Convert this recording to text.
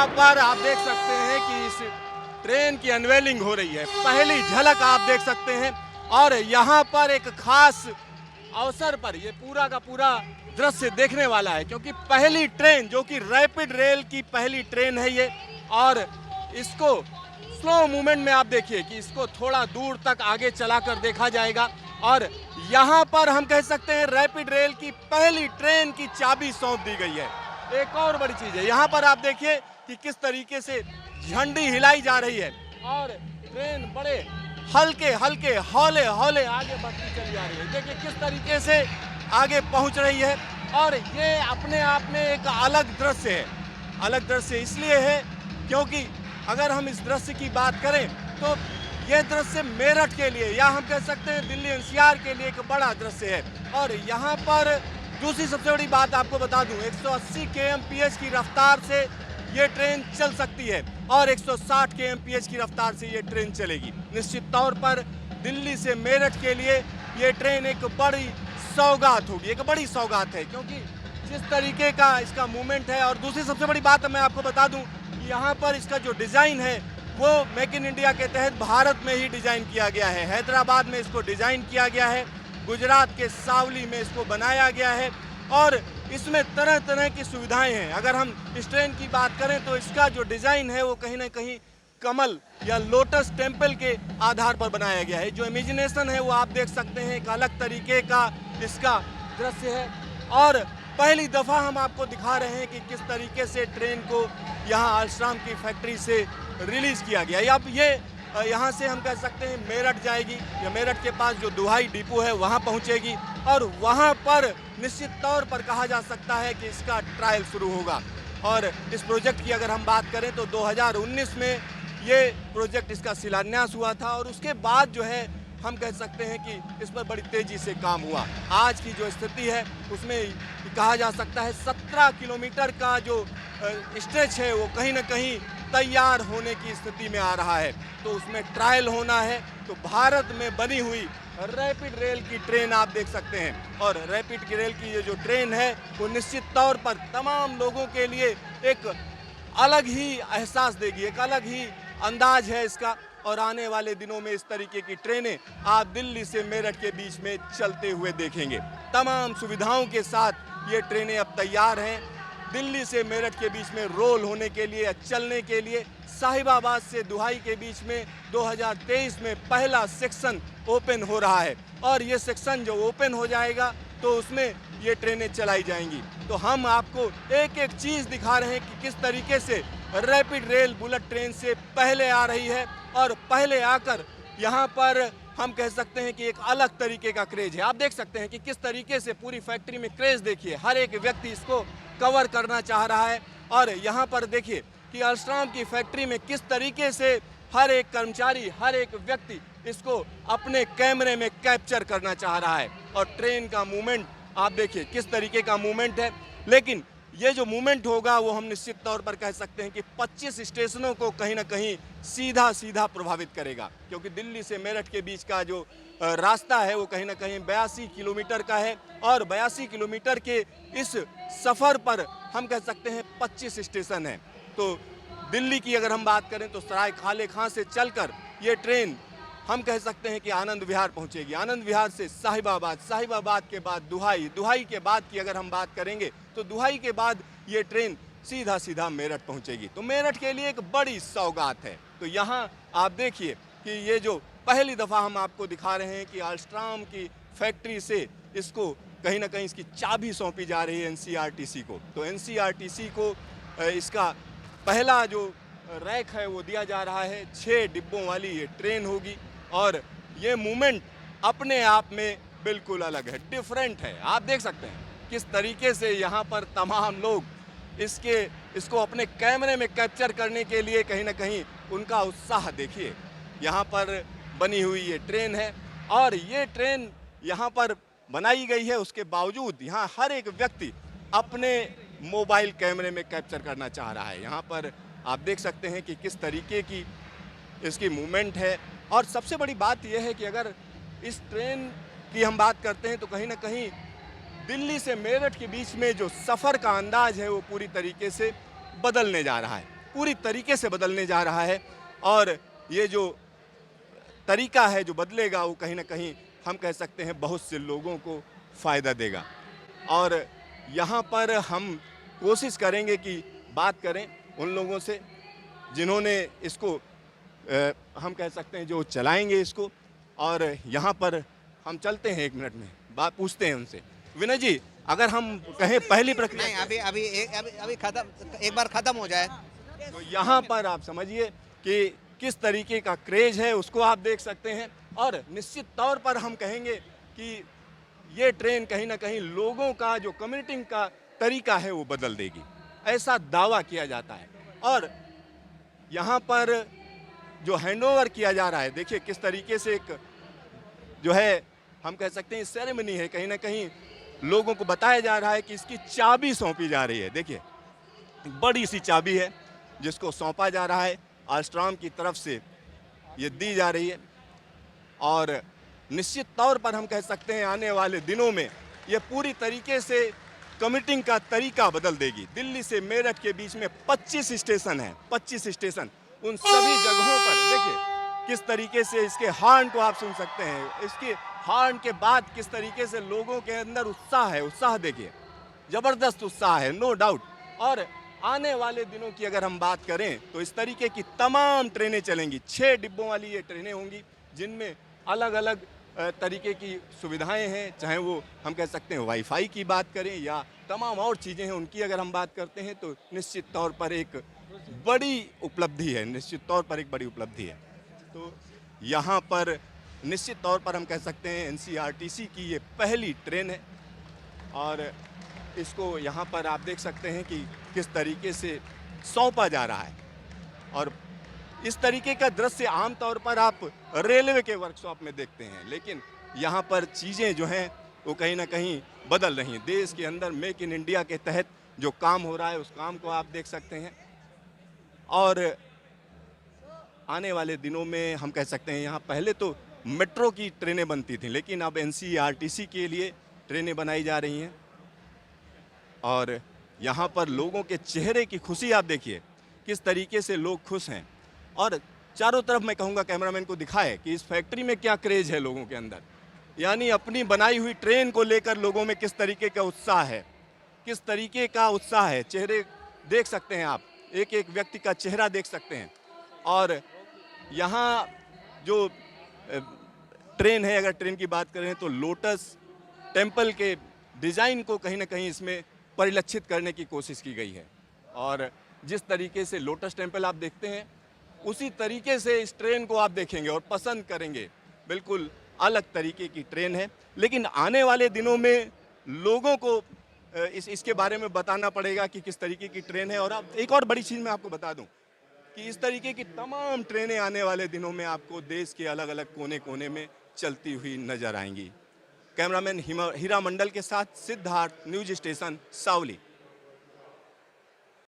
यहाँ पर आप देख सकते हैं कि इस ट्रेन की अनवेलिंग हो रही है। पहली झलक आप देख सकते हैं और यहाँ पर एक खास अवसर पर ये पूरा का पूरा दृश्य देखने वाला है, क्योंकि पहली ट्रेन जो कि रैपिड रेल की पहली ट्रेन है ये, और इसको स्लो मूवमेंट में आप देखिए कि इसको थोड़ा दूर तक आगे चलाकर देखा जाएगा। और यहाँ पर हम कह सकते हैं रैपिड रेल की पहली ट्रेन की चाबी सौंप दी गई है। एक और बड़ी चीज है, यहाँ पर आप देखिए कि किस तरीके से झंडी हिलाई जा रही है और ट्रेन बड़े हल्के हल्के हौले हौले आगे बढ़ती चली जा रही है। देखिए किस तरीके से आगे पहुंच रही है और ये अपने आप में एक अलग दृश्य है। अलग दृश्य इसलिए है क्योंकि अगर हम इस दृश्य की बात करें तो यह दृश्य मेरठ के लिए या हम कह सकते हैं दिल्ली एनसीआर के लिए एक बड़ा दृश्य है। और यहाँ पर दूसरी सबसे बड़ी बात आपको बता दूं, 180 kmph की रफ्तार से ये ट्रेन चल सकती है और 160 kmph की रफ्तार से ये ट्रेन चलेगी। निश्चित तौर पर दिल्ली से मेरठ के लिए ये ट्रेन एक बड़ी सौगात होगी, एक बड़ी सौगात है, क्योंकि जिस तरीके का इसका मूवमेंट है। और दूसरी सबसे बड़ी बात मैं आपको बता दूं कि यहाँ पर इसका जो डिज़ाइन है वो मेक इन इंडिया के तहत भारत में ही डिज़ाइन किया गया है। हैदराबाद में इसको डिज़ाइन किया गया है, गुजरात के सावली में इसको बनाया गया है और इसमें तरह तरह की सुविधाएं हैं। अगर हम इस ट्रेन की बात करें तो इसका जो डिज़ाइन है वो कहीं ना कहीं कमल या लोटस टेम्पल के आधार पर बनाया गया है। जो इमेजिनेशन है वो आप देख सकते हैं, एक अलग तरीके का इसका दृश्य है। और पहली दफ़ा हम आपको दिखा रहे हैं कि किस तरीके से ट्रेन को यहाँ आल्स्ट्राम की फैक्ट्री से रिलीज़ किया गया। अब ये यहाँ से हम कह सकते हैं मेरठ जाएगी या मेरठ के पास जो दुहाई डिपो है वहाँ पहुँचेगी और वहाँ पर निश्चित तौर पर कहा जा सकता है कि इसका ट्रायल शुरू होगा। और इस प्रोजेक्ट की अगर हम बात करें तो 2019 में ये प्रोजेक्ट इसका शिलान्यास हुआ था और उसके बाद जो है हम कह सकते हैं कि इस पर बड़ी तेज़ी से काम हुआ। आज की जो स्थिति है उसमें कहा जा सकता है 17 किलोमीटर का जो स्ट्रेच है वो कहीं ना कहीं तैयार होने की स्थिति में आ रहा है। तो उसमें ट्रायल होना है। तो भारत में बनी हुई रैपिड रेल की ट्रेन आप देख सकते हैं और रैपिड रेल की ये जो ट्रेन है वो निश्चित तौर पर तमाम लोगों के लिए एक अलग ही एहसास देगी, एक अलग ही अंदाज है इसका। और आने वाले दिनों में इस तरीके की ट्रेनें आप दिल्ली से मेरठ के बीच में चलते हुए देखेंगे। तमाम सुविधाओं के साथ ये ट्रेनें अब तैयार हैं दिल्ली से मेरठ के बीच में रोल होने के लिए, चलने के लिए। साहिबाबाद से दुहाई के बीच में 2023 में पहला सेक्शन ओपन हो रहा है और ये सेक्शन जो ओपन हो जाएगा तो उसमें ये ट्रेनें चलाई जाएंगी। तो हम आपको एक एक चीज़ दिखा रहे हैं कि किस तरीके से रैपिड रेल बुलेट ट्रेन से पहले आ रही है और पहले आकर यहाँ पर हम कह सकते हैं कि एक अलग तरीके का क्रेज है। आप देख सकते हैं कि किस तरीके से पूरी फैक्ट्री में क्रेज देखिए, हर एक व्यक्ति इसको कवर करना चाह रहा है। और यहाँ पर देखिए कि आल्स्ट्राम की फैक्ट्री में किस तरीके से हर एक कर्मचारी, हर एक व्यक्ति इसको अपने कैमरे में कैप्चर करना चाह रहा है। और ट्रेन का मूवमेंट आप देखिए किस तरीके का मूवमेंट है। लेकिन ये जो मूवमेंट होगा वो हम निश्चित तौर पर कह सकते हैं कि 25 स्टेशनों को कहीं ना कहीं सीधा सीधा प्रभावित करेगा, क्योंकि दिल्ली से मेरठ के बीच का जो रास्ता है वो कहीं ना कहीं 82 किलोमीटर का है और 82 किलोमीटर के इस सफ़र पर हम कह सकते हैं 25 स्टेशन हैं। तो दिल्ली की अगर हम बात करें तो सराय खाले खां से चलकर ये ट्रेन हम कह सकते हैं कि आनंद विहार पहुंचेगी। आनंद विहार से साहिबाबाद, साहिबाबाद के बाद दुहाई, दुहाई के बाद की अगर हम बात करेंगे तो दुहाई के बाद ये ट्रेन सीधा सीधा मेरठ पहुंचेगी। तो मेरठ के लिए एक बड़ी सौगात है। तो यहाँ आप देखिए कि ये जो पहली दफ़ा हम आपको दिखा रहे हैं कि आल्स्ट्राम की फैक्ट्री से इसको कहीं ना कहीं इसकी चाबी सौंपी जा रही है एनसीआरटीसी को। तो एनसीआरटीसी को इसका पहला जो रैक है वो दिया जा रहा है। 6 डिब्बों वाली ये ट्रेन होगी और ये मूवमेंट अपने आप में बिल्कुल अलग है, डिफरेंट है। आप देख सकते हैं किस तरीके से यहाँ पर तमाम लोग इसको अपने कैमरे में कैप्चर करने के लिए कहीं ना कहीं उनका उत्साह देखिए। यहाँ पर बनी हुई ये ट्रेन है और ये ट्रेन यहाँ पर बनाई गई है, उसके बावजूद यहाँ हर एक व्यक्ति अपने मोबाइल कैमरे में कैप्चर करना चाह रहा है। यहाँ पर आप देख सकते हैं कि किस तरीके की इसकी मूवमेंट है। और सबसे बड़ी बात यह है कि अगर इस ट्रेन की हम बात करते हैं तो कहीं ना कहीं दिल्ली से मेरठ के बीच में जो सफ़र का अंदाज है वो पूरी तरीके से बदलने जा रहा है। पूरी तरीके से बदलने जा रहा है। और ये जो तरीका है जो बदलेगा वो कहीं ना कहीं हम कह सकते हैं बहुत से लोगों को फ़ायदा देगा। और यहाँ पर हम कोशिश करेंगे कि बात करें उन लोगों से जिन्होंने इसको हम कह सकते हैं जो चलाएंगे इसको। और यहाँ पर हम चलते हैं, 1 मिनट में बात पूछते हैं उनसे। विनय जी, अगर हम कहें पहली प्रक्रिया नहीं, अभी खत्म, एक बार खत्म हो जाए। तो यहाँ पर आप समझिए कि किस तरीके का क्रेज है उसको आप देख सकते हैं। और निश्चित तौर पर हम कहेंगे कि ये ट्रेन कहीं ना कहीं लोगों का जो कम्यूटिंग का तरीका है वो बदल देगी, ऐसा दावा किया जाता है। और यहाँ पर जो हैंडओवर किया जा रहा है, देखिए किस तरीके से एक जो है हम कह सकते हैं सेरेमनी है, कहीं ना कहीं लोगों को बताया जा रहा है कि इसकी चाबी सौंपी जा रही है। देखिए बड़ी सी चाबी है जिसको सौंपा जा रहा है, आल्स्ट्रॉम की तरफ से ये दी जा रही है। और निश्चित तौर पर हम कह सकते हैं आने वाले दिनों में ये पूरी तरीके से कम्यूटिंग का तरीका बदल देगी। दिल्ली से मेरठ के बीच में 25 स्टेशन हैं, 25 स्टेशन, उन सभी जगहों पर देखिए किस तरीके से इसके हॉर्न को आप सुन सकते हैं। इसके हॉर्न के बाद किस तरीके से लोगों के अंदर उत्साह है, उत्साह देखिए, ज़बरदस्त उत्साह है, नो डाउट। और आने वाले दिनों की अगर हम बात करें तो इस तरीके की तमाम ट्रेनें चलेंगी। 6 डिब्बों वाली ये ट्रेनें होंगी जिनमें अलग अलग तरीके की सुविधाएं हैं, चाहे वो हम कह सकते हैं वाईफाई की बात करें या तमाम और चीज़ें हैं उनकी अगर हम बात करते हैं तो निश्चित तौर पर एक बड़ी उपलब्धि है, निश्चित तौर पर एक बड़ी उपलब्धि है। तो यहाँ पर निश्चित तौर पर हम कह सकते हैं एनसीईआरटीसी की ये पहली ट्रेन है। और इसको यहाँ पर आप देख सकते हैं कि किस तरीके से सौंपा जा रहा है। और इस तरीके का दृश्य आमतौर पर आप रेलवे के वर्कशॉप में देखते हैं, लेकिन यहाँ पर चीज़ें जो हैं वो कहीं ना कहीं बदल रही हैं। देश के अंदर मेक इन इंडिया के तहत जो काम हो रहा है उस काम को आप देख सकते हैं। और आने वाले दिनों में हम कह सकते हैं यहाँ पहले तो मेट्रो की ट्रेनें बनती थीं, लेकिन अब एनसीईआरटीसी के लिए ट्रेनें बनाई जा रही हैं। और यहाँ पर लोगों के चेहरे की खुशी आप देखिए, किस तरीके से लोग खुश हैं। और चारों तरफ मैं कहूँगा कैमरामैन को दिखाए कि इस फैक्ट्री में क्या क्रेज है लोगों के अंदर, यानी अपनी बनाई हुई ट्रेन को लेकर लोगों में किस तरीके का उत्साह है, किस तरीके का उत्साह है। चेहरे देख सकते हैं आप, एक एक व्यक्ति का चेहरा देख सकते हैं। और यहाँ जो ट्रेन है, अगर ट्रेन की बात करें तो लोटस टेम्पल के डिज़ाइन को कहीं ना कहीं इसमें परिलक्षित करने की कोशिश की गई है। और जिस तरीके से लोटस टेम्पल आप देखते हैं उसी तरीके से इस ट्रेन को आप देखेंगे और पसंद करेंगे। बिल्कुल अलग तरीके की ट्रेन है, लेकिन आने वाले दिनों में लोगों को इसके बारे में बताना पड़ेगा कि किस तरीके की ट्रेन है। और अब एक और बड़ी चीज़ मैं आपको बता दूं कि इस तरीके की तमाम ट्रेनें आने वाले दिनों में आपको देश के अलग अलग कोने कोने में चलती हुई नजर आएंगी। कैमरामैन हीरा मंडल के साथ सिद्धार्थ, न्यूज स्टेशन, सावली।